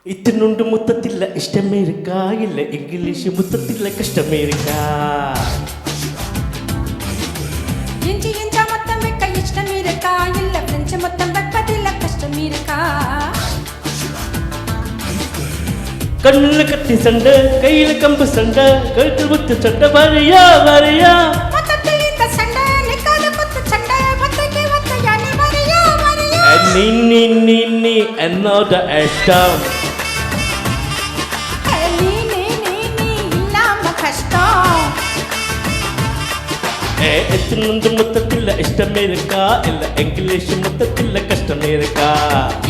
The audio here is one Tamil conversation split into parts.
இத்தினுண்டு முத்தத்தில் இஷ்டமே இருக்கா இல்ல இங்கிலீஷ் முத்தத்தில் கஷ்டமே இருக்கா இஞ்சி இஞ்சா மொத்தம் வைக்க இஷ்டம் இருக்கா இல்ல பிரெஞ்சு மொத்தம் வைப்பதில் கஷ்டம் இருக்கா கண்ணுல கத்தி சண்டை கையில கம்பு சண்டை கழுத்தில் முத்து சண்டை வரையா வரையா மொத்தத்தில் இந்த சண்டை நிக்காத குத்து சண்டை மொத்தக்கு ஒத்தையா நீ வரையா வரையா நீ என்னோட இஷ்டம் எத்தினுண்டு முத்தத்தில் இஷ்டமே இருக்கா இல்ல இங்கிலீஷ் முத்தத்தில் கஷ்டமே இருக்கா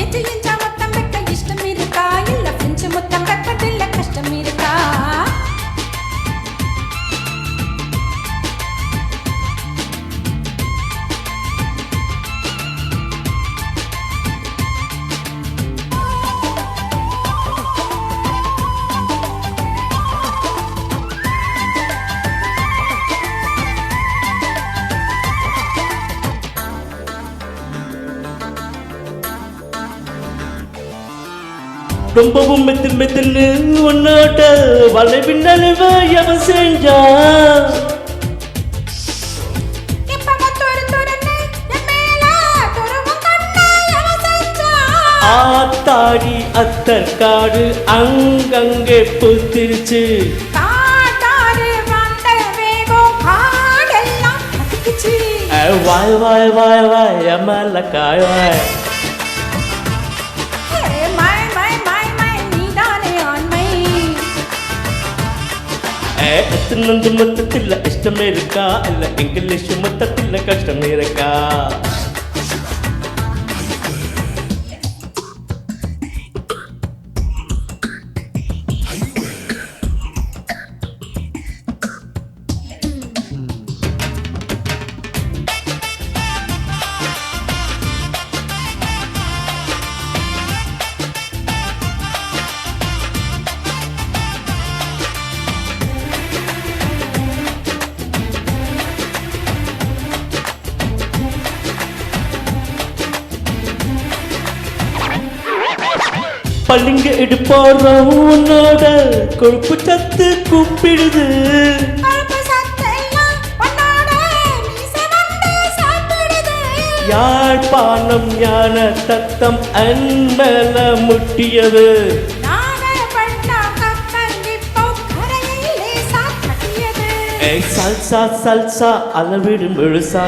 இஞ்சி இஞ்சா மொத்தம் வைக்க இஷ்டம் இருக்கா இல்ல பிரெஞ்சு மொத்தம் வைப்பதில் கஷ்டம் இருக்கா ரொம்பவும் மெத்துன்னு உன்னோட வளைவின் அளவு எவன் செஞ்சா ஆத்தாடி அத்தற்காடு அங்கங்கே புத்திருச்சு வாய் வாய் வாய் வாய் எமல்ல காய் வாய் எத்தினுண்டு முத்தத்தில் இஷ்டமே இருக்கா இல்ல இங்கிலீஷ் முத்தத்தில் கஷ்டமே இருக்கா பள்ளிங்க எடுப்போறோம் உன்னோட கொழுப்பு சத்து கூப்பிடுது யாழ்ப்பாணம் யான தத்தம் அன்மேல முட்டியது சல்சா சல்சா அளவிடும் முழுசா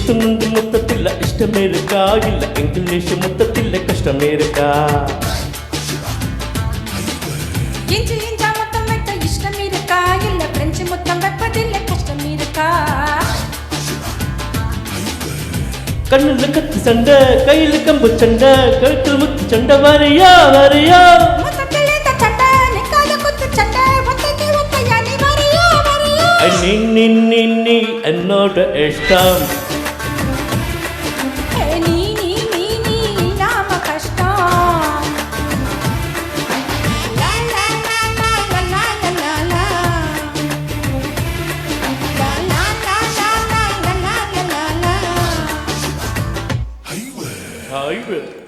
இத்தினுண்டு முத்தத்தில் இஷ்டமே இருக்கா இல்ல இங்கிலீஷ் முத்தத்தில் கஷ்டமே இருக்கா இஞ்சி இஞ்சா மொத்தம் வைக்க இஷ்டம் இருக்கா இல்ல பிரெஞ்சு மொத்தம் வைப்பதில் கஷ்டம் இருக்கா கண்ணுல கத்தி சண்டை கையில கம்பு சண்டை கழுத்தில் முத்து சண்டை வரையா வரையா மொத்தத்தில் இந்த சண்டை நிக்காத குத்து சண்டை மொத்தக்கு ஒத்தையா நீ வரையா வரையா நீ என்னோட இஷ்டம் I will.